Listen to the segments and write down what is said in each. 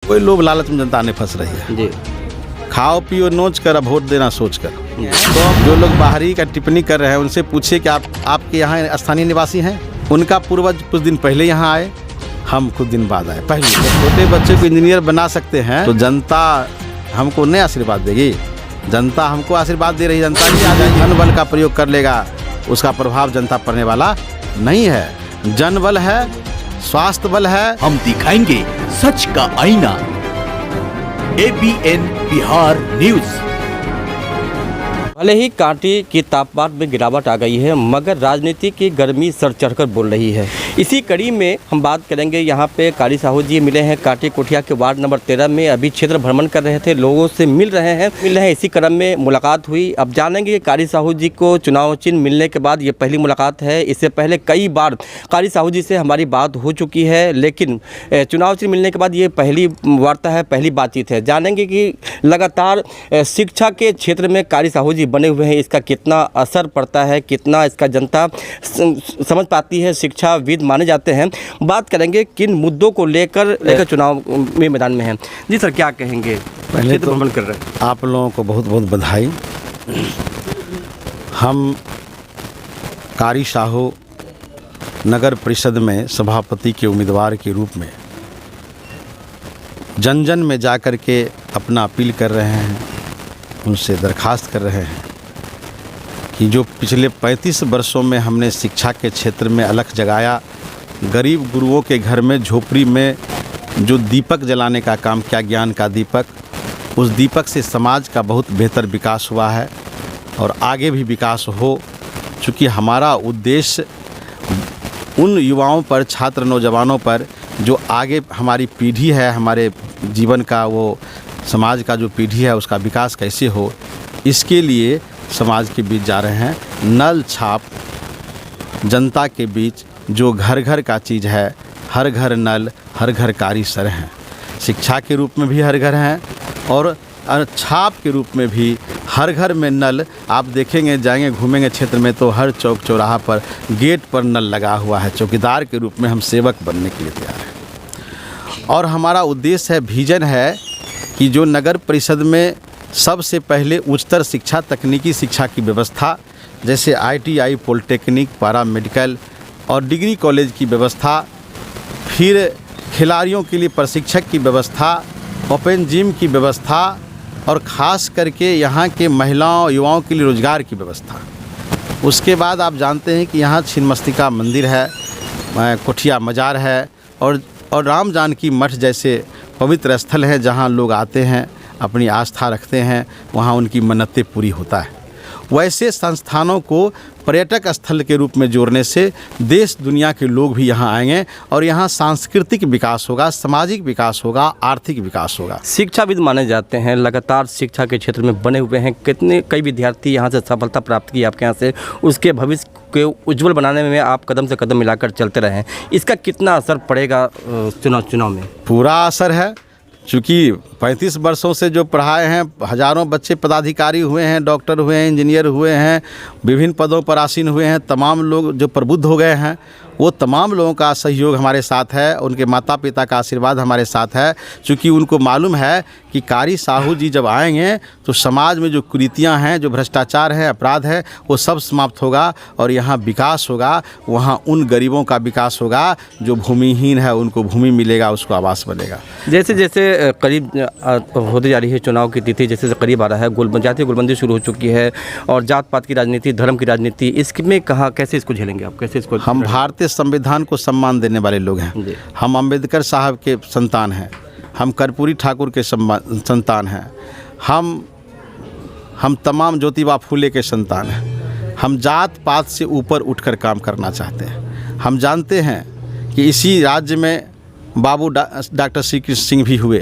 कोई लोभ लालच में जनता नहीं फंस रही है जी। खाओ पियो नोच कर, अब वोट देना सोच कर। तो जो लोग बाहरी का टिप्पणी कर रहे हैं उनसे पूछिए कि आपके यहाँ स्थानीय निवासी हैं? उनका पूर्वज कुछ दिन पहले यहाँ आए, हम कुछ दिन बाद आए। पहले छोटे बच्चे को इंजीनियर बना सकते हैं तो जनता हमको नहीं आशीर्वाद देगी? जनता हमको आशीर्वाद दे रही है। जनता भी आ जाएगी, धन बल का प्रयोग कर लेगा, उसका प्रभाव जनता पड़ने वाला नहीं है। जन बल है, स्वास्थ्य बल है। हम दिखाएंगे सच का आईना। ABN Bihar news. भले ही कांटे के तापमान में गिरावट आ गई है, मगर राजनीति की गर्मी सर चढ़कर बोल रही है। इसी कड़ी में हम बात करेंगे। यहाँ पे कारी साहू जी मिले हैं कांटे कोठिया के वार्ड नंबर 13 में। अभी क्षेत्र भ्रमण कर रहे थे, लोगों से मिल रहे हैं। इसी क्रम में मुलाकात हुई। अब जानेंगे कि कारी साहू जी को चुनाव चिन्ह मिलने के बाद ये पहली मुलाकात है। इससे पहले कई बार कारी साहू जी से हमारी बात हो चुकी है, लेकिन चुनाव चिन्ह मिलने के बाद ये पहली वार्ता है, पहली बातचीत है। जानेंगे कि लगातार शिक्षा के क्षेत्र में कारी साहू जी बने हुए हैं, इसका कितना असर पड़ता है, कितना इसका जनता समझ पाती है। शिक्षाविद माने जाते हैं। बात करेंगे किन मुद्दों को लेकर चुनाव में मैदान में हैं। जी सर, क्या कहेंगे? पहले तो भ्रमण कर रहे हैं। आप लोगों को बहुत बहुत बधाई। हम कारी साहू नगर परिषद में सभापति के उम्मीदवार के रूप में जन जन में जाकर के अपना अपील कर रहे हैं, उनसे दरखास्त कर रहे हैं कि जो पिछले 35 वर्षों में हमने शिक्षा के क्षेत्र में अलख जगाया, गरीब गुरुओं के घर में झोपड़ी में जो दीपक जलाने का काम किया, ज्ञान का दीपक, उस दीपक से समाज का बहुत बेहतर विकास हुआ है और आगे भी विकास हो। चूँकि हमारा उद्देश्य उन युवाओं पर, छात्र नौजवानों पर, जो आगे हमारी पीढ़ी है, हमारे जीवन का, वो समाज का जो पीढ़ी है उसका विकास कैसे हो, इसके लिए समाज के बीच जा रहे हैं। नल छाप जनता के बीच जो घर घर का चीज़ है, हर घर नल, हर घर कारी सर हैं। शिक्षा के रूप में भी हर घर हैं और छाप के रूप में भी हर घर में नल। आप देखेंगे, जाएंगे, घूमेंगे क्षेत्र में तो हर चौक चौराहा पर, गेट पर नल लगा हुआ है। चौकीदार के रूप में हम सेवक बनने के लिए तैयार हैं। और हमारा उद्देश्य है, विजन है कि जो नगर परिषद में सबसे पहले उच्चतर शिक्षा, तकनीकी शिक्षा की व्यवस्था, जैसे ITI, पॉलिटेक्निक, पारा मेडिकल और डिग्री कॉलेज की व्यवस्था, फिर खिलाड़ियों के लिए प्रशिक्षक की व्यवस्था, ओपन जिम की व्यवस्था और ख़ास करके यहाँ के महिलाओं युवाओं के लिए रोज़गार की व्यवस्था। उसके बाद आप जानते हैं कि यहाँ छिन्नमस्तिका मंदिर है, कोठिया मज़ार है और राम जानकी मठ जैसे पवित्र स्थल है जहाँ लोग आते हैं, अपनी आस्था रखते हैं, वहाँ उनकी मन्नतें पूरी होता है। वैसे संस्थानों को पर्यटक स्थल के रूप में जोड़ने से देश दुनिया के लोग भी यहाँ आएंगे और यहाँ सांस्कृतिक विकास होगा, सामाजिक विकास होगा, आर्थिक विकास होगा। शिक्षाविद माने जाते हैं, लगातार शिक्षा के क्षेत्र में बने हुए हैं। कई विद्यार्थी यहाँ से सफलता प्राप्त की आपके यहाँ से, उसके भविष्य के उज्जवल बनाने में आप कदम से कदम मिलाकर चलते रहें। इसका कितना असर पड़ेगा चुनाव में? पूरा असर है। चूँकि 35 वर्षों से जो पढ़ाए हैं, हज़ारों बच्चे पदाधिकारी हुए हैं, डॉक्टर हुए हैं, इंजीनियर हुए हैं, विभिन्न पदों पर आसीन हुए हैं। तमाम लोग जो प्रबुद्ध हो गए हैं, वो तमाम लोगों का सहयोग हमारे साथ है, उनके माता पिता का आशीर्वाद हमारे साथ है। चूँकि उनको मालूम है कि कारी साहू जी जब आएंगे तो समाज में जो कुरीतियाँ हैं, जो भ्रष्टाचार है, अपराध है, वो सब समाप्त होगा और यहाँ विकास होगा। वहाँ उन गरीबों का विकास होगा जो भूमिहीन है, उनको भूमि मिलेगा, उसको आवास बनेगा। जैसे जैसे करीब होती जा रही है चुनाव की तिथि, जैसे करीब आ रहा है, जातीय गुटबंदी शुरू हो चुकी है और जात पात की राजनीति, धर्म की राजनीति, इसमें कहाँ कैसे इसको झेलेंगे आप? कैसे इसको? हम भारतीय संविधान को सम्मान देने वाले लोग हैं। हम अंबेडकर साहब के संतान हैं, हम कर्पूरी ठाकुर के संतान हैं, हम तमाम ज्योतिबा फूले के संतान हैं। हम जात पात से ऊपर उठकर काम करना चाहते हैं। हम जानते हैं कि इसी राज्य में बाबू डॉक्टर श्री कृष्ण सिंह भी हुए,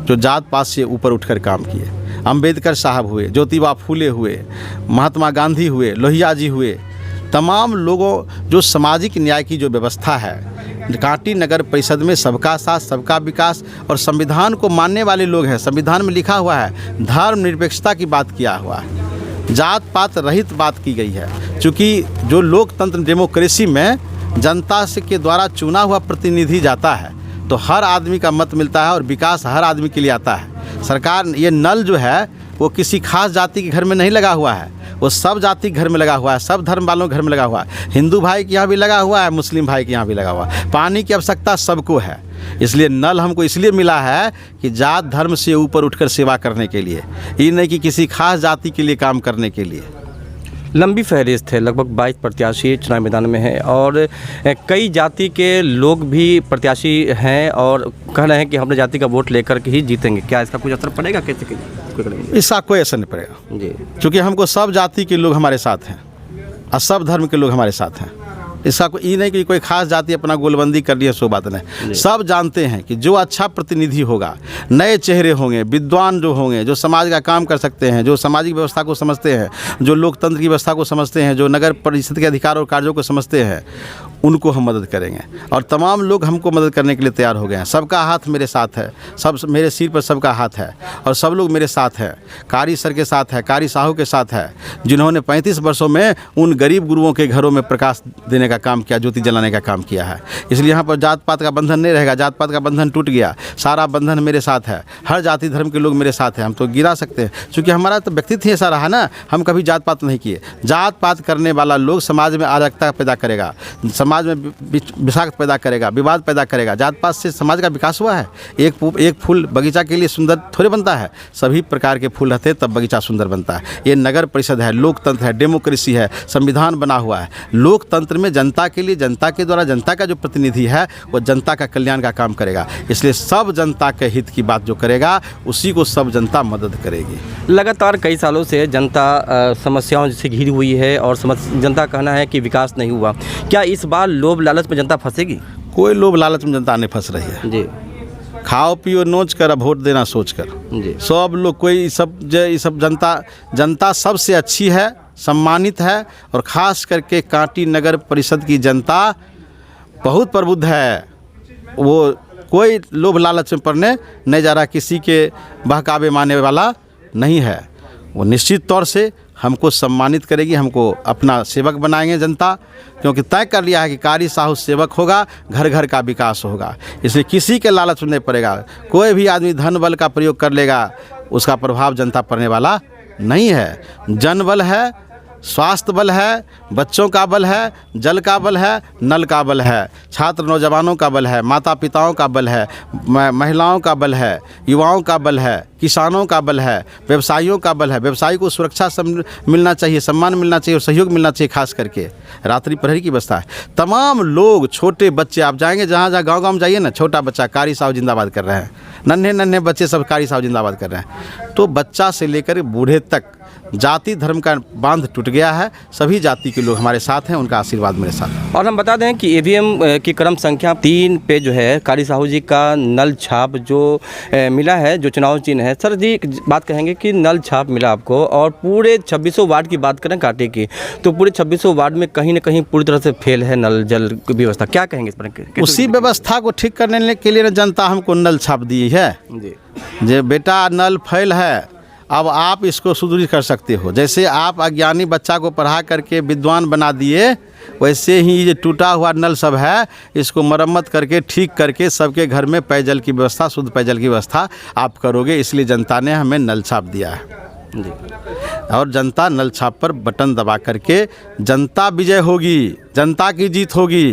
जो जात पात से ऊपर उठकर काम किए। अंबेडकर साहब हुए, ज्योतिबा फूले हुए, महात्मा गांधी हुए, लोहिया जी हुए। तमाम लोगों जो सामाजिक न्याय की जो व्यवस्था है, कांटी नगर परिषद में सबका साथ सबका विकास और संविधान को मानने वाले लोग हैं। संविधान में लिखा हुआ है, धर्मनिरपेक्षता की बात किया हुआ है, जात पात रहित बात की गई है। क्योंकि जो लोकतंत्र डेमोक्रेसी में जनता से के द्वारा चुना हुआ प्रतिनिधि जाता है तो हर आदमी का मत मिलता है और विकास हर आदमी के लिए आता है। सरकार ये नल जो है वो किसी खास जाति के घर में नहीं लगा हुआ है, वो सब जाति के घर में लगा हुआ है, सब धर्म वालों के घर में लगा हुआ है। हिंदू भाई के यहाँ भी लगा हुआ है, मुस्लिम भाई के यहाँ भी लगा हुआ है। पानी की आवश्यकता सबको है, इसलिए नल हमको इसलिए मिला है कि जात धर्म से ऊपर उठकर सेवा करने के लिए, ये नहीं कि किसी खास जाति के लिए काम करने के लिए। लंबी फहरिस्त है, लगभग 22 प्रत्याशी चुनाव मैदान में हैं और कई जाति के लोग भी प्रत्याशी हैं और कह रहे हैं कि हमने जाति का वोट लेकर के ही जीतेंगे। क्या इसका कुछ असर पड़ेगा? कैसे इसका कोई असर नहीं पड़ेगा जी, क्योंकि हमको सब जाति के लोग हमारे साथ हैं और सब धर्म के लोग हमारे साथ हैं। इसका कोई ये नहीं कि कोई खास जाति अपना गोलबंदी कर रही है, सो बात नहीं। सब जानते हैं कि जो अच्छा प्रतिनिधि होगा, नए चेहरे होंगे, विद्वान जो होंगे, जो समाज का काम कर सकते हैं, जो सामाजिक व्यवस्था को समझते हैं, जो लोकतंत्र की व्यवस्था को समझते हैं, जो नगर परिषद के अधिकार और कार्यों को समझते हैं, उनको हम मदद करेंगे। और तमाम लोग हमको मदद करने के लिए तैयार हो गए हैं। सबका हाथ मेरे साथ है, सब मेरे सिर पर सबका हाथ है और सब लोग मेरे साथ हैं। कारी सर के साथ है, कारी साहू के साथ है, जिन्होंने 35 वर्षों में उन गरीब गुरुओं के घरों में प्रकाश देने का काम किया, ज्योति जलाने का काम किया है। इसलिए यहाँ पर जात पात का बंधन नहीं रहेगा, जात पात का बंधन टूट गया, सारा बंधन मेरे साथ है। हर जाति धर्म के लोग मेरे साथ हैं। हम तो गिरा सकते हैं क्योंकि हमारा तो व्यक्तित्व ही ऐसा रहा ना, हम कभी जात पात नहीं किए। जात पात करने वाला लोग समाज में अराजकता पैदा करेगा, समाज में विषाक्त पैदा करेगा, विवाद पैदा करेगा। जात पात से समाज का विकास हुआ है? एक फूल बगीचा के लिए सुंदर थोड़े बनता है, सभी प्रकार के फूल रहते तब बगीचा सुंदर बनता है। ये नगर परिषद है, लोकतंत्र है, डेमोक्रेसी है, संविधान बना हुआ है। लोकतंत्र में जनता के लिए, जनता के द्वारा, जनता का जो प्रतिनिधि है वो जनता का कल्याण का काम करेगा। इसलिए सब जनता के हित की बात जो करेगा उसी को सब जनता मदद करेगी। लगातार कई सालों से जनता समस्याओं से घिरी हुई है और जनता कहना है कि विकास नहीं हुआ। क्या इस बार लोभ लालच में जनता फंसेगी? कोई लोभ लालच में जनता नहीं फंस रही है जी। खाओ पियो नोच कर, अब वोट देना सोच कर जी। सब लोग, कोई सब जनता सबसे अच्छी है, सम्मानित है। और ख़ास करके कांटी नगर परिषद की जनता बहुत प्रबुद्ध है। वो कोई लोभ लालच में पड़ने नहीं जा रहा, किसी के बहकावे मानने वाला नहीं है। वो निश्चित तौर से हमको सम्मानित करेगी, हमको अपना सेवक बनाएंगे जनता, क्योंकि तय कर लिया है कि कारी साहू सेवक होगा, घर घर का विकास होगा। इसलिए किसी के लालच में नहीं पड़ेगा। कोई भी आदमी धन बल का प्रयोग कर लेगा, उसका प्रभाव जनता पड़ने वाला नहीं है। जन बल है, स्वास्थ्य बल है, बच्चों का बल है, जल का बल है, नल का बल है, छात्र नौजवानों का बल है, माता पिताओं का बल है, महिलाओं का बल है, युवाओं का बल है, किसानों का बल है, व्यवसायियों का बल है। व्यवसायी को सुरक्षा मिलना चाहिए, सम्मान मिलना चाहिए और सहयोग मिलना चाहिए। खास करके रात्रि प्रहरी की व्यवस्था है। तमाम लोग, छोटे बच्चे, आप जाएंगे जहाँ गाँव में जाइए ना, छोटा बच्चा कारी साहू जिंदाबाद कर रहे हैं, नन्हे बच्चे सब कारी साहू जिंदाबाद कर रहे हैं। तो बच्चा से लेकर बूढ़े तक जाति धर्म का बांध टूट गया है। सभी जाति के लोग हमारे साथ हैं, उनका आशीर्वाद मेरे साथ है। और हम बता दें कि ईवीएम की क्रम संख्या 3 पे जो है कारी साहू जी का नल छाप जो मिला है, जो चुनाव चिन्ह है। सर जी बात कहेंगे कि नल छाप मिला आपको और पूरे 2600 वार्ड की बात करें कांटे की, तो पूरे 2600 वार्ड में कहीं ना कहीं पूरी तरह से फेल है नल जल की व्यवस्था। क्या कहेंगे इस पर? उसी व्यवस्था को ठीक करने के लिए जनता हमको नल छाप दी है जी। जे बेटा नल फेल है, अब आप इसको सुदृढ़ कर सकते हो। जैसे आप अज्ञानी बच्चा को पढ़ा करके विद्वान बना दिए, वैसे ही ये टूटा हुआ नल सब है, इसको मरम्मत करके ठीक करके सबके घर में पेयजल की व्यवस्था, शुद्ध पेयजल की व्यवस्था आप करोगे। इसलिए जनता ने हमें नल छाप दिया है जी। और जनता नल छाप पर बटन दबा करके जनता विजय होगी, जनता की जीत होगी।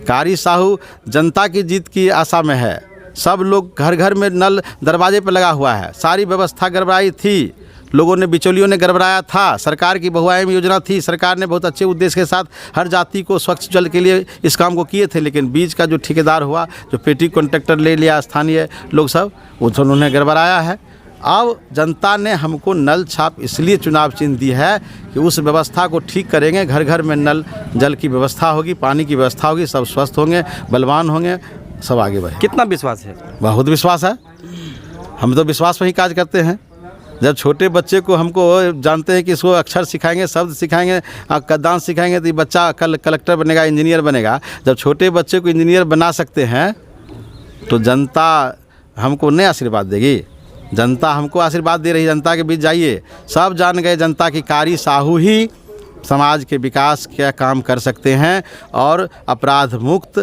कारी साहू जनता की जीत की आशा में है। सब लोग घर घर में नल दरवाजे पर लगा हुआ है। सारी व्यवस्था गड़बड़ाई थी, लोगों ने, बिचौलियों ने गड़बड़ाया था। सरकार की बहुआयामी योजना थी, सरकार ने बहुत अच्छे उद्देश्य के साथ हर जाति को स्वच्छ जल के लिए इस काम को किए थे, लेकिन बीच का जो ठेकेदार हुआ, जो पेटी कॉन्ट्रैक्टर ले लिया स्थानीय लोग सब, उन्होंने गड़बड़ाया है। अब जनता ने हमको नल छाप इसलिए चुनाव चिन्ह दी है कि उस व्यवस्था को ठीक करेंगे। घर घर में नल जल की व्यवस्था होगी, पानी की व्यवस्था होगी, सब स्वस्थ होंगे, बलवान होंगे, सब आगे बढ़े। कितना विश्वास है? बहुत विश्वास है। हम तो विश्वास पर ही काज करते हैं। जब छोटे बच्चे को हमको जानते हैं कि इसको अक्षर सिखाएंगे, शब्द सिखाएंगे, कद्दान सिखाएंगे तो ये बच्चा कल कलेक्टर बनेगा, इंजीनियर बनेगा। जब छोटे बच्चे को इंजीनियर बना सकते हैं तो जनता हमको नहीं आशीर्वाद देगी? जनता हमको आशीर्वाद दे रही है। जनता के बीच जाइए, सब जान गए जनता की कारी साहू ही समाज के विकास का काम कर सकते हैं और अपराध मुक्त,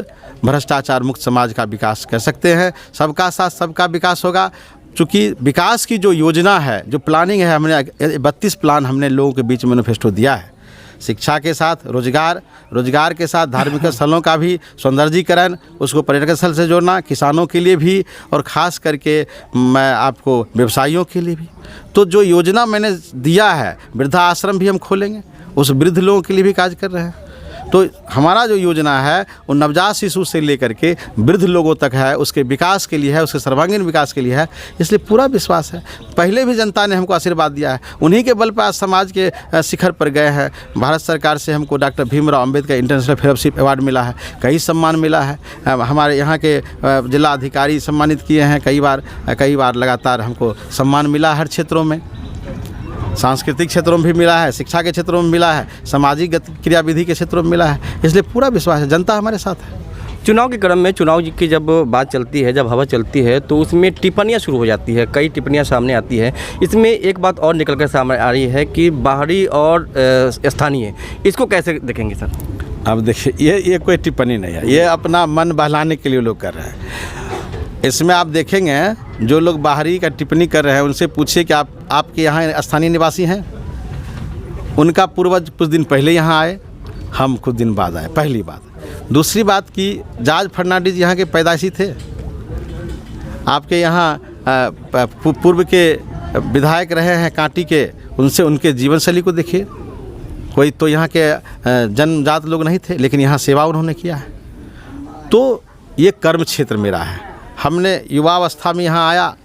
भ्रष्टाचार मुक्त समाज का विकास कर सकते हैं। सबका साथ सबका विकास होगा। चूँकि विकास की जो योजना है, जो प्लानिंग है, हमने 32 प्लान हमने लोगों के बीच मैनिफेस्टो दिया है। शिक्षा के साथ रोजगार, रोजगार के साथ धार्मिक स्थलों का भी सौंदर्यीकरण, उसको पर्यटक स्थल से जोड़ना, किसानों के लिए भी और ख़ास करके मैं आपको व्यवसायियों के लिए भी। तो जो योजना मैंने दिया है, वृद्धा आश्रम भी हम खोलेंगे, उस वृद्ध लोगों के लिए भी कार्य कर रहे हैं। तो हमारा जो योजना है वो नवजात शिशु से लेकर के वृद्ध लोगों तक है, उसके विकास के लिए है, उसके सर्वांगीण विकास के लिए है। इसलिए पूरा विश्वास है। पहले भी जनता ने हमको आशीर्वाद दिया है, उन्हीं के बल पर आज समाज के शिखर पर गए हैं। भारत सरकार से हमको doctor Bhimrao Ambedkar international fellowship award मिला है, कई सम्मान मिला है। हमारे यहाँ के जिला अधिकारी सम्मानित किए हैं कई बार लगातार हमको सम्मान मिला हर क्षेत्रों में। सांस्कृतिक क्षेत्रों में भी मिला है, शिक्षा के क्षेत्रों में मिला है, सामाजिक क्रियाविधि के क्षेत्रों में मिला है। इसलिए पूरा विश्वास है, जनता हमारे साथ है। चुनाव के क्रम में, चुनाव की जब बात चलती है, जब हवा चलती है, तो उसमें टिप्पणियां शुरू हो जाती है, कई टिप्पणियां सामने आती है। इसमें एक बात और निकल कर सामने आ रही है कि बाहरी और स्थानीय, इसको कैसे देखेंगे सर? अब देखिए, ये कोई टिप्पणी नहीं है, ये अपना मन बहलाने के लिए लोग कर रहे हैं। इसमें आप देखेंगे जो लोग बाहरी का टिप्पणी कर रहे हैं, उनसे पूछिए कि आपके यहाँ स्थानीय निवासी हैं? उनका पूर्वज कुछ दिन पहले यहाँ आए, हम कुछ दिन बाद आए, पहली बात। दूसरी बात कि जॉर्ज फर्नांडिस यहाँ के पैदाइशी थे। आपके यहाँ पूर्व के विधायक रहे हैं कांटी के, उनसे उनके जीवन शैली को देखिए। कोई तो यहाँ के जनजात लोग नहीं थे, लेकिन यहाँ सेवा उन्होंने किया है। तो ये कर्म क्षेत्र मेरा है। हमने युवावस्था में यहाँ आया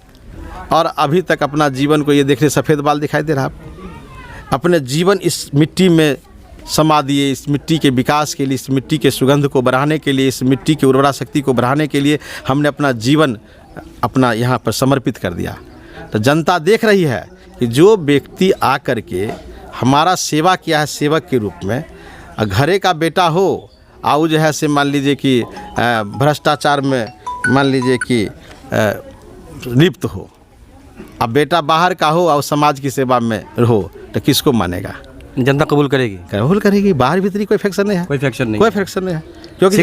और अभी तक अपना जीवन को, ये देखिए सफ़ेद बाल दिखाई दे रहा, अपने जीवन इस मिट्टी में समा दिए। इस मिट्टी के विकास के लिए, इस मिट्टी के सुगंध को बढ़ाने के लिए, इस मिट्टी की उर्वरा शक्ति को बढ़ाने के लिए हमने अपना जीवन अपना यहाँ पर समर्पित कर दिया। तो जनता देख रही है कि जो व्यक्ति आकर के हमारा सेवा किया है सेवक के रूप में, घरे का बेटा हो आउ जो है से मान लीजिए कि भ्रष्टाचार में मान लीजिए कि लिप्त हो, अब बेटा बाहर का हो और समाज की सेवा में हो, तो किसको मानेगा? जनता कबूल करेगी? कबूल करेगी। बाहर भीतरी कोई फैक्शन नहीं है, कोई फैक्शन नहीं है। क्योंकि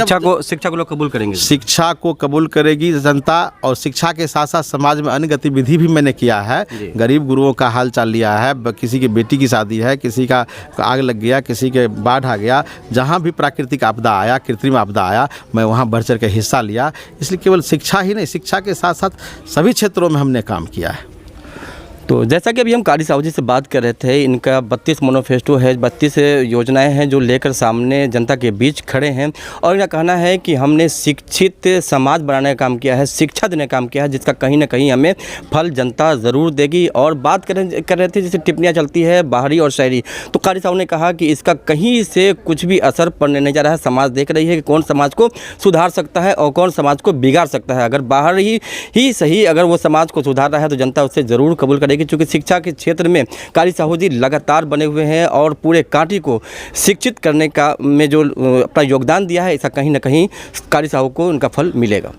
शिक्षा को लोग कबूल करेंगे, शिक्षा को कबूल करेगी जनता। और शिक्षा के साथ साथ समाज में अन्य गतिविधि भी मैंने किया है। गरीब गुरुओं का हाल चाल लिया है, किसी की बेटी की शादी है, किसी का आग लग गया, किसी के बाढ़ आ गया, जहाँ भी प्राकृतिक आपदा आया, कृत्रिम आपदा आया, मैं वहाँ बढ़ चढ़ के हिस्सा लिया। इसलिए केवल शिक्षा ही नहीं, शिक्षा के साथ साथ सभी क्षेत्रों में हमने काम किया है। तो जैसा कि अभी हम कारी साहू जी से बात कर रहे थे, इनका 32 मैनिफेस्टो है, 32 योजनाएं हैं जो लेकर सामने जनता के बीच खड़े हैं। और इनका कहना है कि हमने शिक्षित समाज बनाने का काम किया है, शिक्षा देने का काम किया है, जिसका कहीं ना कहीं हमें फल जनता ज़रूर देगी। और बात कर रहे थे जैसे टिप्पणियाँ चलती है बाहरी और शहरी, तो कारी साहू ने कहा कि इसका कहीं से कुछ भी असर पड़ने नहीं जा रहा है। समाज देख रही है कि कौन समाज को सुधार सकता है और कौन समाज को बिगाड़ सकता है। अगर बाहर ही सही, अगर वो समाज को सुधार रहा है तो जनता उससे ज़रूर कबूल करेगी। क्योंकि शिक्षा के क्षेत्र में कारी साहू जी लगातार बने हुए हैं और पूरे कांटी को शिक्षित करने का में जो अपना योगदान दिया है, ऐसा कहीं ना कहीं कारी साहू को उनका फल मिलेगा।